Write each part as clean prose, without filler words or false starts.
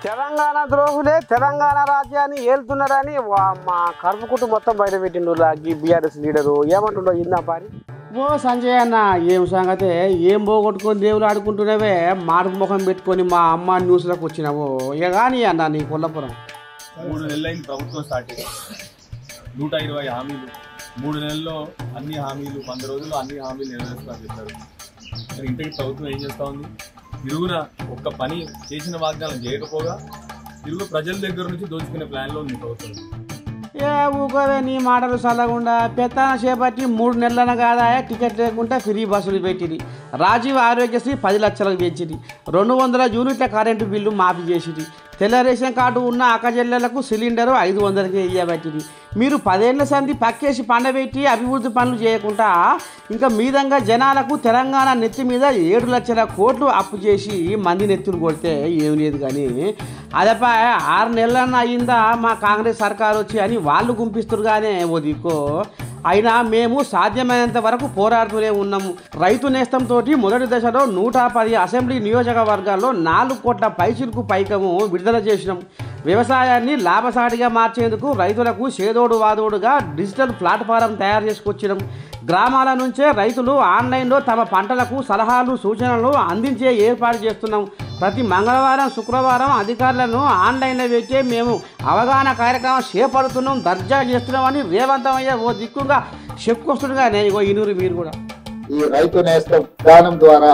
తెలంగాణ ద్రోహులే తెలంగాణ రాజ్యాన్ని ఏలుతున్నారని మా కరుపుకుంటూ మొత్తం బయట పెట్టిండు బీఆర్ఎస్ లీడరు ఏమంటుండో ఇందా పారి. ఓ సంజయ్ అన్న, ఏం సంగతే, ఏం పోగొట్టుకొని దేవులు ఆడుకుంటున్నావే, మాడుకు ముఖం పెట్టుకొని మా అమ్మ న్యూస్లకు వచ్చినావు. ఇక కానీ అన్న నీ కొల్లపురం 3 నెలలైన ప్రభుత్వం స్టార్ట్ అయ్యింది. 120 హామీలు 3 నెలల్లో అన్ని హామీలు, 100 రోజుల్లో అన్ని హామీలు నెరవేరుస్తారని చెప్పారు. మరి ఇంటికి ప్రభుత్వం ఏం చేస్తూ ఉంది? తిరుగున ఒక్క పని చేసిన వాగ్దానం చేయకపోగా తిరుగు ప్రజల దగ్గర నుంచి దోచుకునే ప్లాన్లో ఉంది ప్రభుత్వం. ఏ ఊకోవే నీ మాటలు చల్లకుండా పెత్తన చేపట్టి 3 నెలలన కాదా టికెట్ లేకుండా ఫ్రీ బస్సులు పెట్టింది. రాజీవ్ ఆరోగ్యశ్రీ 10 లక్షలకు పెంచింది. 200 యూనిట్ల కరెంటు బిల్లు మాఫీ చేసింది. తెల్ల రేషన్ కార్డు ఉన్న అక్కజెల్లెలకు సిలిండరు 500కే ఇయ్యబట్టింది. మీరు 10 ఏళ్ల సంది పక్కేసి పండబెట్టి అభివృద్ధి పనులు చేయకుండా ఇంకా మీదంగా జనాలకు తెలంగాణ నెత్తి మీద 7 లక్షల కోట్లు అప్పు చేసి మంది నెత్తులు కొడితే ఏం లేదు. కానీ అదప 6 నెలలన్నా అయిందా మా కాంగ్రెస్ సర్కారు వచ్చి అని వాళ్ళు గుంపిస్తారు. కానీ ఓ దిక్కో అయినా మేము సాధ్యమైనంత వరకు పోరాడుతూనే ఉన్నాము. రైతు నేస్తంతో మొదటి దశలో 110 అసెంబ్లీ నియోజకవర్గాల్లో 4 కోట్ల పైచిలకు పైకము విడుదల చేసినాం. వ్యవసాయాన్ని లాభసాటిగా మార్చేందుకు రైతులకు చేదోడు వాదోడుగా డిజిటల్ ప్లాట్ఫారం తయారు చేసుకొచ్చినాం. గ్రామాల నుంచే రైతులు ఆన్లైన్లో తమ పంటలకు సలహాలు సూచనలు అందించే ఏర్పాటు చేస్తున్నాం. ప్రతి మంగళవారం శుక్రవారం అధికారులను ఆన్లైన్లో పెట్టే మేము అవగాహన కార్యక్రమం చేపడుతున్నాం, దర్జా చేస్తున్నామని రేవంతమయ్య ఓ దిక్కుగా చెప్పుకొస్తుండగా నేను ఇనురు మీరు కూడా ఈ రైతు నేస్తం విధానం ద్వారా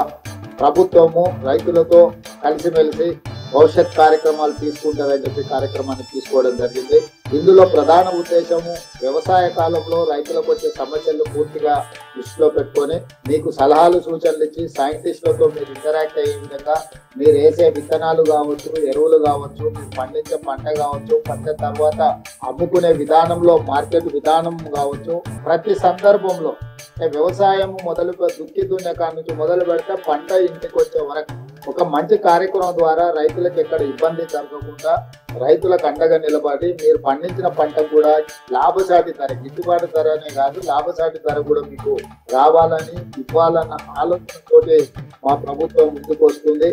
ప్రభుత్వము రైతులతో కలిసిమెలిసి భవిష్యత్ కార్యక్రమాలు తీసుకుంటారని చెప్పి కార్యక్రమాన్ని తీసుకోవడం జరిగింది. ఇందులో ప్రధాన ఉద్దేశము వ్యవసాయ కాలంలో రైతులకు వచ్చే సమస్యలు పూర్తిగా దృష్టిలో పెట్టుకొని మీకు సలహాలు సూచనలు ఇచ్చి సైంటిస్టులతో మీరు ఇంటరాక్ట్ అయ్యే విధంగా మీరు వేసే విత్తనాలు కావచ్చు, ఎరువులు కావచ్చు, మీరు పండించే పంట కావచ్చు, పంట తర్వాత అమ్ముకునే విధానంలో మార్కెట్ విధానం కావచ్చు, ప్రతి సందర్భంలో వ్యవసాయం దుక్కి దున్నే కాడ నుంచి మొదలు పెడితే పంట ఇంటికి వచ్చే వరకు ఒక మంచి కార్యక్రమం ద్వారా రైతులకు ఎక్కడ ఇబ్బంది జరగకుండా రైతులకు అండగా నిలబడి మీరు పండించిన పంట కూడా లాభసాటి ధర, గిట్టుబాటు ధర అనే కాదు లాభసాటి ధర కూడా మీకు రావాలని ఇవ్వాలన్న ఆలోచనతోటి మా ప్రభుత్వం ముందుకు వస్తుంది.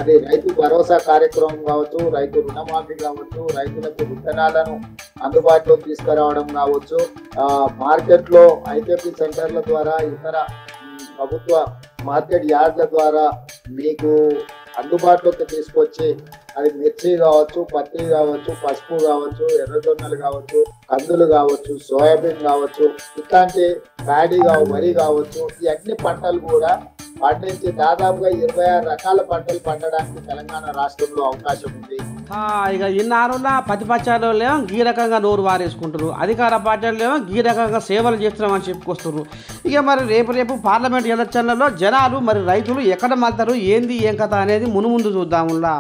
అది రైతు భరోసా కార్యక్రమం కావచ్చు, రైతు రుణమాఫీ కావచ్చు, రైతులకు విత్తనాలను అందుబాటులో తీసుకురావడం కావచ్చు, మార్కెట్లో ఐకేపీ సెంటర్ల ద్వారా ఇతర ప్రభుత్వ మార్కెట్ యార్డ్ల ద్వారా మీకు అందుబాటులోకి తీసుకొచ్చి అది మిర్చి కావచ్చు, పత్తి కావచ్చు, పసుపు కావచ్చు, ఎర్రజొన్నలు కావచ్చు, కందులు కావచ్చు, సోయాబీన్ కావచ్చు, ఇట్లాంటి ప్యాడీ వరి కావచ్చు, ఈ అన్ని పంటలు కూడా పండించి దాదాపుగా 26 రకాల పంటలు పండడానికి తెలంగాణ రాష్ట్రంలో అవకాశం ఉంది. ఇక ఇన్నారులా ప్రతిపక్షాలు ఈ రకంగా నోరు వారేసుకుంటారు, అధికార పార్టీలు ఈ రకంగా సేవలు చేస్తున్నామని చెప్పుకొస్తున్నారు. ఇక మరి రేపు పార్లమెంట్ ఎలక్షన్లలో జనాలు మరి రైతులు ఎక్కడ మళ్తారు, ఏంది ఏం కథ అనేది మునుముందు చూద్దాములా.